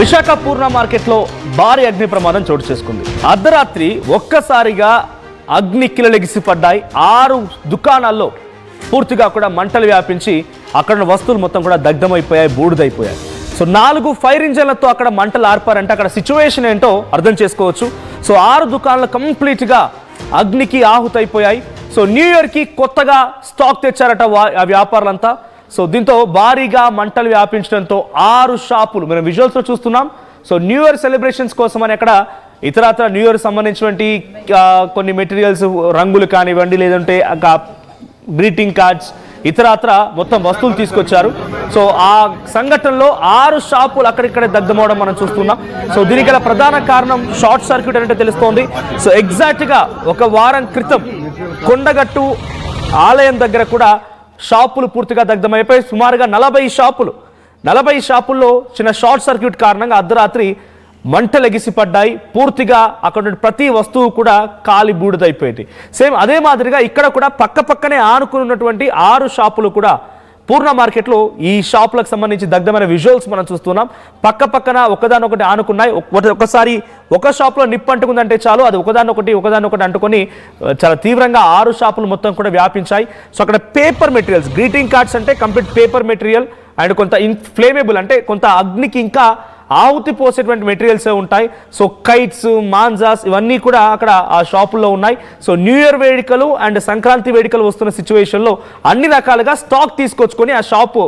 విశాఖ పూర్ణ మార్కెట్లో భారీ అగ్ని ప్రమాదం చోటు చేసుకుంది. అర్ధరాత్రి ఒక్కసారిగా అగ్ని కిలలెగిసి పడ్డాయి. 6 దుకాణాల్లో పూర్తిగా కూడా మంటలు వ్యాపించి అక్కడ వస్తువులు మొత్తం కూడా దగ్ధమైపోయాయి, బూడిదైపోయాయి. సో 4 ఫైర్ ఇంజన్లతో అక్కడ మంటలు ఆర్పారంటే అక్కడ సిచ్యువేషన్ ఏంటో అర్థం చేసుకోవచ్చు. సో 6 దుకాణాలు కంప్లీట్గా అగ్నికి ఆహుతైపోయాయి. సో న్యూ ఇయర్కి కొత్తగా స్టాక్ తెచ్చారట ఆ వ్యాపారులంతా. సో దీంతో భారీగా మంటలు వ్యాపించడంతో 6 షాపులు మనం విజువల్స్లో చూస్తున్నాం. సో న్యూ ఇయర్ సెలబ్రేషన్స్ కోసం అని అక్కడ ఇతరత్ర న్యూ ఇయర్ సంబంధించినటువంటి కొన్ని మెటీరియల్స్, రంగులు కానివ్వండి, లేదంటే గ్రీటింగ్ కార్డ్స్, ఇతరత్ర మొత్తం వస్తువులు తీసుకొచ్చారు. సో ఆ సంఘటనలో 6 షాపులు అక్కడిక్కడే దగ్ధమవడం మనం చూస్తున్నాం. సో దీనికి గల ప్రధాన కారణం షార్ట్ సర్క్యూట్ అంటే తెలుస్తోంది. సో ఎగ్జాక్ట్గా 1 వారం క్రితం కొండగట్టు ఆలయం దగ్గర కూడా షాపులు పూర్తిగా దగ్ధమైపోయి సుమారుగా 40 షాపుల్లో చిన్న షార్ట్ సర్క్యూట్ కారణంగా అర్ధరాత్రి మంటలు ఎగిసిపడ్డాయి. పూర్తిగా అక్కడ ప్రతి వస్తువు కూడా కాలి బూడిదైపోయింది. సేమ్ అదే మాదిరిగా ఇక్కడ కూడా పక్కనే ఆనుకున్నటువంటి 6 షాపులు కూడా పూర్ణ మార్కెట్లో ఈ షాపులకు సంబంధించి దగ్ధమైన విజువల్స్ మనం చూస్తున్నాం. పక్కన ఒకదానొకటి ఆనుకున్నాయి. ఒకసారి ఒక షాప్లో నిప్పు అంటుకుందంటే చాలు, అది ఒకదానొకటి అంటుకొని చాలా తీవ్రంగా 6 షాపులు మొత్తం కూడా వ్యాపించాయి. సో అక్కడ పేపర్ మెటీరియల్స్, గ్రీటింగ్ కార్డ్స్ అంటే కంప్లీట్ పేపర్ మెటీరియల్ అండ్ కొంత ఇన్ఫ్లేమేబుల్ అంటే కొంత అగ్నికి ఇంకా ఆహుతి పోసేటువంటి మెటీరియల్సే ఉంటాయి. సో కైట్స్, మాంజాస్ ఇవన్నీ కూడా అక్కడ ఆ షాపుల్లో ఉన్నాయి. సో న్యూ ఇయర్ వేడుకలు అండ్ సంక్రాంతి వేడుకలు వస్తున్న సిచ్యువేషన్లో అన్ని రకాలుగా స్టాక్ తీసుకొచ్చుకొని ఆ షాపు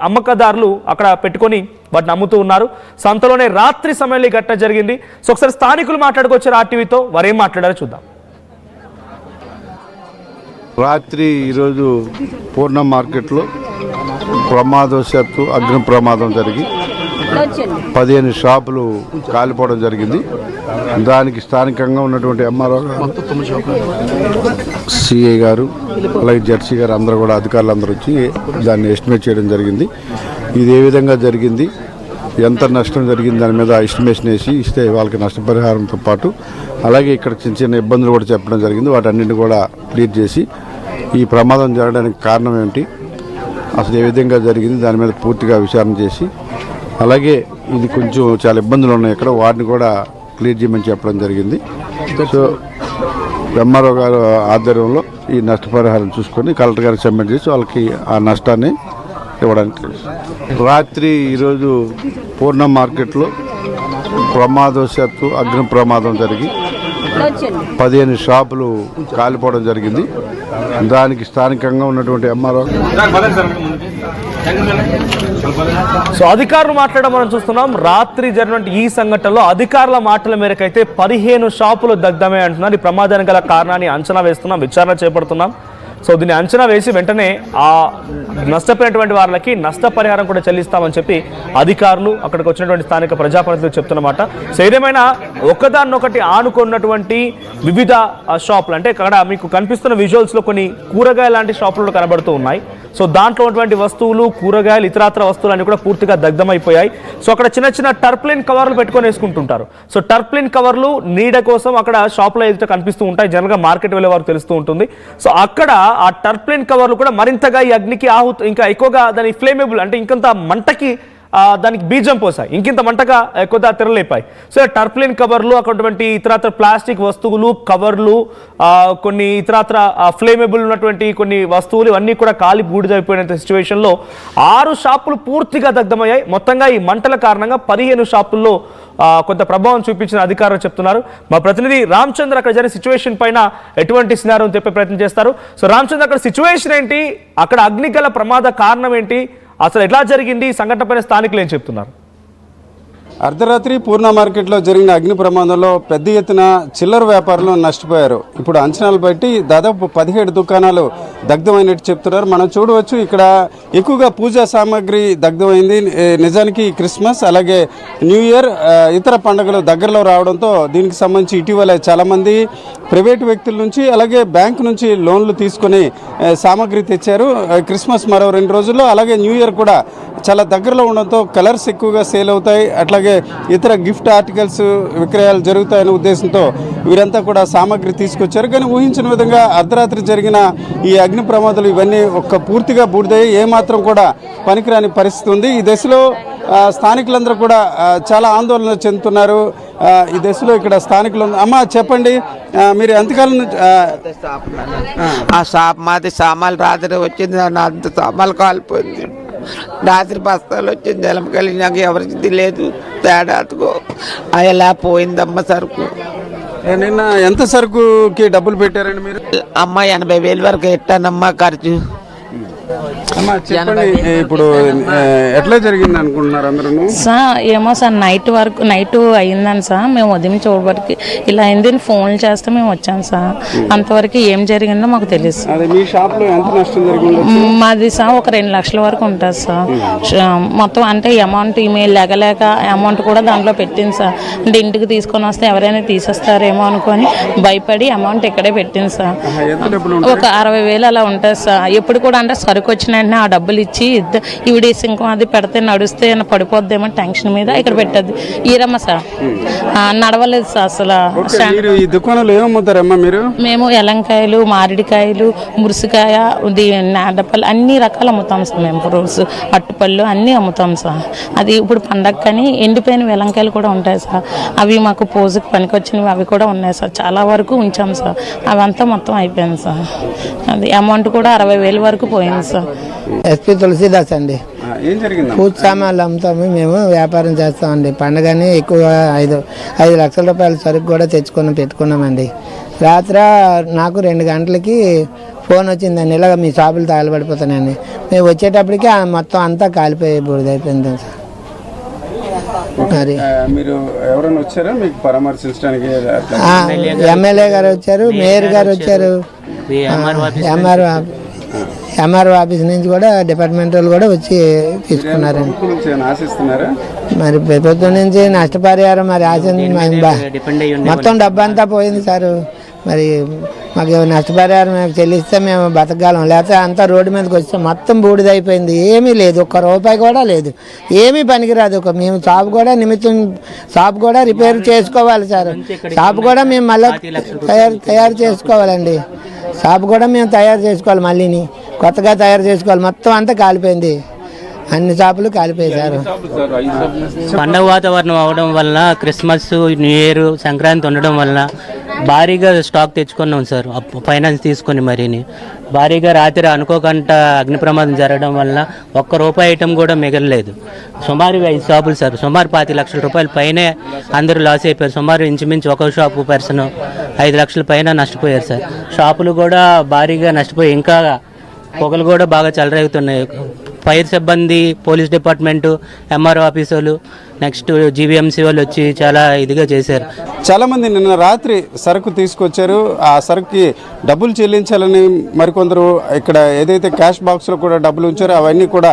అమ్మకదారులు అక్కడ పెట్టుకొని వాటిని అమ్ముతూ ఉన్నారు. సో అంతలోనే రాత్రి సమయంలో ఈ ఘటన జరిగింది. సో ఒకసారి స్థానికులు మాట్లాడుకొచ్చారు ఆర్టీవీతో, వారేం మాట్లాడారో చూద్దాం. రాత్రి ఈరోజు పూర్ణ మార్కెట్లో ప్రమాదవశాత్తు అగ్ని ప్రమాదం జరిగి 15 షాపులు కాలిపోవడం జరిగింది. దానికి స్థానికంగా ఉన్నటువంటి ఎంఆర్ఓ సిఐ గారు అలాగే జడ్సీ గారు అందరూ కూడా అధికారులు అందరూ వచ్చి దాన్ని ఎస్టిమేట్ చేయడం జరిగింది. ఇది ఏ విధంగా జరిగింది, ఎంత నష్టం జరిగింది దాని మీద ఎస్టిమేషన్ వేసి ఇస్తే వాళ్ళకి నష్టపరిహారంతో పాటు అలాగే ఇక్కడ చిన్న ఇబ్బందులు కూడా చెప్పడం జరిగింది. వాటన్నింటిని కూడా క్లియర్ చేసి ఈ ప్రమాదం జరగడానికి కారణం ఏమిటి, అసలు ఏ విధంగా జరిగింది దాని మీద పూర్తిగా విచారణ చేసి అలాగే ఇది కొంచెం చాలా ఇబ్బందులు ఉన్నాయి ఇక్కడ, వాటిని కూడా క్లియర్ చేయమని చెప్పడం జరిగింది. సో ఎంఆర్ఓ గారు ఆధ్వర్యంలో ఈ నష్టపరిహారం చూసుకొని కలెక్టర్ గారికి సబ్మిట్ చేసి వాళ్ళకి ఆ నష్టాన్ని ఇవ్వడానికి. రాత్రి ఈరోజు పూర్ణ మార్కెట్లో ప్రమాదవశాత్తు అగ్ని ప్రమాదం జరిగి 15 షాపులు కాలిపోవడం జరిగింది. దానికి స్థానికంగా ఉన్నటువంటి ఎంఆర్ఓ సో అధికారులు మాట్లాడడం మనం చూస్తున్నాం. రాత్రి జరిగినటువంటి ఈ సంఘటనలో అధికారుల మాటల మేరకు అయితే 15 షాపులు దగ్ధమే అంటున్నారు. ఈ ప్రమాదానికి గల కారణాన్ని అంచనా వేస్తున్నాం, విచారణ చేపడుతున్నాం. సో దీన్ని అంచనా వేసి వెంటనే ఆ నష్టపోయినటువంటి వాళ్ళకి నష్టపరిహారం కూడా చెల్లిస్తామని చెప్పి అధికారులు అక్కడికి వచ్చినటువంటి స్థానిక ప్రజాప్రతినిధులు చెప్తున్నమాట. సో ఏదేమైనా ఒకదాన్నొకటి ఆనుకున్నటువంటి వివిధ షాపులు అంటే అక్కడ మీకు కనిపిస్తున్న విజువల్స్లో కొన్ని కూరగాయల లాంటి షాపులు కనబడుతూ ఉన్నాయి. సో దాంట్లో ఉన్నటువంటి వస్తువులు, కూరగాయలు, ఇతరత్ర వస్తువులు అన్ని కూడా పూర్తిగా దగ్ధమైపోయాయి. సో అక్కడ చిన్న టర్ప్లిన్ కవర్లు పెట్టుకొని వేసుకుంటుంటారు. సో టర్ప్లిన్ కవర్లు నీడ కోసం అక్కడ షాప్లో ఏదైతే కనిపిస్తూ ఉంటాయి, జనరల్గా మార్కెట్ వెళ్ళే వారు తెలుస్తూ ఉంటుంది. సో అక్కడ ఆ టర్ప్లిన్ కవర్లు కూడా మరింతగా ఈ అగ్నికి ఇంకా ఎక్కువగా దాని ఫ్లేమేబుల్ అంటే ఇంకొంత మంటకి దానికి బీజం పోసాయి, ఇంకింత మంటగా ఎక్కువ తెరలేపాయి. సో టర్ప్లిన్ కవర్లు, అటువంటి ఇతరత్ర ప్లాస్టిక్ వస్తువులు, కవర్లు, కొన్ని ఇతరత్ర ఫ్లేమేబుల్ ఉన్నటువంటి కొన్ని వస్తువులు ఇవన్నీ కూడా కాలి బూడిదైపోయిన సిచ్యువేషన్లో 6 షాపులు పూర్తిగా దగ్ధమయ్యాయి. మొత్తంగా ఈ మంటల కారణంగా 15 షాపుల్లో కొంత ప్రభావం చూపించిన అధికారులు చెప్తున్నారు. మా ప్రతినిధి రామచంద్ర అక్కడ జరిగిన సిచ్యువేషన్ పైన ఎటువంటి సినారో చెప్పే ప్రయత్నం చేస్తారు. సో రామచంద్ర, అక్కడ సిచ్యువేషన్ ఏంటి, అక్కడ అగ్నిగల ప్రమాద కారణం ఏంటి, అసలు ఎట్లా జరిగింది, ఈ సంఘటన పైన స్థానికులు ఏం చెప్తున్నారు? అర్ధరాత్రి పూర్ణ మార్కెట్లో జరిగిన అగ్ని ప్రమాదంలో పెద్ద ఎత్తున చిల్లర వ్యాపారులు నష్టపోయారు. ఇప్పుడు అంచనాలు బట్టి దాదాపు 17 దుకాణాలు దగ్ధమైనట్టు చెప్తున్నారు. మనం చూడవచ్చు ఇక్కడ ఎక్కువగా పూజా సామాగ్రి దగ్ధమైంది. నిజానికి క్రిస్మస్ అలాగే న్యూ ఇయర్ ఇతర పండుగలు దగ్గరలో రావడంతో దీనికి సంబంధించి ఇటీవల చాలామంది ప్రైవేటు వ్యక్తుల నుంచి అలాగే బ్యాంకు నుంచి లోన్లు తీసుకొని సామాగ్రి తెచ్చారు. క్రిస్మస్ మరో 2 రోజుల్లో, అలాగే న్యూ ఇయర్ కూడా చాలా దగ్గరలో ఉండడంతో కలర్స్ ఎక్కువగా సేల్ అవుతాయి, అట్లాగే ఇతర గిఫ్ట్ ఆర్టికల్స్ విక్రయాలు జరుగుతాయనే ఉద్దేశంతో వీరంతా కూడా సామాగ్రి తీసుకొచ్చారు. కానీ ఊహించిన విధంగా అర్ధరాత్రి జరిగిన ఈ అగ్ని ప్రమాదాలు ఇవన్నీ పూర్తిగా బూడిదయ్యి ఏమాత్రం కూడా పనికిరాని పరిస్థితి ఉంది. ఈ దశలో స్థానికులందరూ కూడా చాలా ఆందోళన చెందుతున్నారు. ఈ దశలో ఇక్కడ స్థానికులు అమ్మ చెప్పండి, మీరు ఎంతకాలం నుంచి ఆ షాప్ మాది సామాన్లు రాత్రి వచ్చింది, అంత సామాన్లు కాలిపోయింది. రాత్రి బస్తాలు వచ్చింది, ఎలమకెళ్ళి నాకు ఎవరికి లేదు తేడాతుకో అలా పోయిందమ్మ సరుకు. నిన్న ఎంత సరుకుకి డబ్బులు పెట్టారండి మీరు? అమ్మ 80,000 వరకు ఎట్టానమ్మా ఖర్చు. అమ్మా చెప్పండి, ఇప్పుడు ఎట్లా జరిగింది అనుకుంటున్నారు అందరూ? సార్ ఏమో సార్ నైట్ అయిందని సార్ మేము ఉదయం చూడబడికి ఇలా అయింది ఫోన్లు చేస్తే మేము వచ్చాం సార్. అంతవరకు ఏం జరిగిందో మాకు తెలుసు. అదే మీ షాప్లో ఎంత నష్టం జరిగింది? మాది సార్ ఒక 2 లక్షల వరకు ఉంటుంది సార్. మొత్తం అంటే అమౌంట్ ఈమెయిల్ లేక అమౌంట్ కూడా దాంట్లో పెట్టింది సార్. అంటే ఇంటికి తీసుకొని వస్తే ఎవరైనా తీసేస్తారేమో అనుకొని భయపడి అమౌంట్ ఇక్కడే పెట్టింది సార్. ఒక 60,000 అలా ఉంటుంది సార్. ఎప్పుడు కూడా అంటే సరుకు వచ్చిన వెంటనే ఆ డబ్బులు ఇచ్చి ఈవిడ సింకం అది పెడితే నడుస్తే పడిపోద్దేమో టెన్షన్ మీద ఇక్కడ పెట్టద్ది ఈరమ్మ సార్. నడవలేదు సార్ అసలు. ఈ దుకాణంలో ఏమమ్ముతారమ్మా మీరు? మేము ఎలంకాయలు, మామిడికాయలు, మురుసుకాయ, నాడపల్లి అన్ని రకాలు అమ్ముతాం సార్. మేము ఫ్రూట్స్, అట్టుపళ్ళు అన్నీ అమ్ముతాం సార్. అది ఇప్పుడు పండగ కానీ ఎండిపోయిన వెలంకాయలు కూడా ఉంటాయి సార్. అవి మాకు పూజకి పనికొచ్చినవి అవి కూడా ఉన్నాయి సార్. చాలా వరకు ఉంచాం సార్. అవంతా మొత్తం అయిపోయింది సార్. అది అమౌంట్ కూడా 60,000 వరకు పోయింది సార్. ఎస్పీ తులసీదాస్ అండి. ఏం జరిగింది? పూజ సామాన్లు అమ్ముతాము, మేము వ్యాపారం చేస్తామండి. పండుగని ఎక్కువ 5 లక్షల రూపాయల సరుకు కూడా పెట్టుకున్నామండి. రాత్రి నాకు 2 గంటలకి ఫోన్ వచ్చిందండి, ఇలాగ మీ షాపులు తగలబడిపోతానండి. మేము వచ్చేటప్పటికి మొత్తం అంతా కాలిపోయి బుడిదైపోయింది సార్. మరి మీరు ఎవరైనా వచ్చారా మీకు పరామర్శించడానికి? ఎమ్మెల్యే గారు వచ్చారు, మేయర్ గారు వచ్చారు, ఎంఆర్ఓ ఆఫీస్ నుంచి కూడా డిపార్ట్మెంట్ వాళ్ళు కూడా వచ్చి తీసుకున్నారండి. ఆశిస్తున్నారా? మరి ప్రభుత్వం నుంచి నష్టపరిహారం మరి ఆశించి మొత్తం డబ్బంతా పోయింది సార్. మరి మాకు నష్టపరిహారం చెల్లిస్తే మేము బతకగలం, లేకపోతే అంతా రోడ్డు మీదకి వస్తే మొత్తం బూడిదైపోయింది. ఏమీ లేదు, ₹1 కూడా లేదు, ఏమీ పనికిరాదు. మేము షాప్ కూడా రిపేర్ చేసుకోవాలి సార్. షాప్ కూడా మేము మళ్ళీ తయారు చేసుకోవాలండి. షాప్ కూడా మేము తయారు చేసుకోవాలి, మళ్ళీని కొత్తగా తయారు చేసుకోవాలి. మొత్తం అంతా కాలిపోయింది, అన్ని షాపులు కాలిపోయారు. పండగ వాతావరణం అవడం వల్ల, క్రిస్మస్, న్యూ ఇయర్, సంక్రాంతి ఉండడం వల్ల భారీగా స్టాక్ తెచ్చుకున్నాం సార్. ఫైనాన్స్ తీసుకొని మరీని భారీగా రాత్రి అనుకోకుండా అగ్ని ప్రమాదం జరగడం వల్ల ₹1 ఐటమ్ కూడా మిగలలేదు. సుమారు 5 షాపులు సార్. సుమారు 25 లక్షల రూపాయల పైనే అందరూ లాస్ అయిపోయారు. సుమారు ఇంచుమించు ఒక షాపు పర్సన్ 5 లక్షల పైన నష్టపోయారు సార్. షాపులు కూడా భారీగా నష్టపోయి ఇంకా పొగలు కూడా బాగా చెలరేగుతున్నాయి. ఫైర్ సిబ్బంది, పోలీస్ డిపార్ట్మెంటు, ఎంఆర్ఓ ఆఫీసర్లు, నెక్స్ట్ జీవీఎంసీ వాళ్ళు వచ్చి చాలా ఇదిగా చేశారు. చాలామంది నిన్న రాత్రి సరుకు తీసుకొచ్చారు. ఆ సరుకుకి డబ్బులు చెల్లించాలని మరికొందరు ఇక్కడ ఏదైతే క్యాష్ బాక్స్లో కూడా డబ్బులు ఉంచారో అవన్నీ కూడా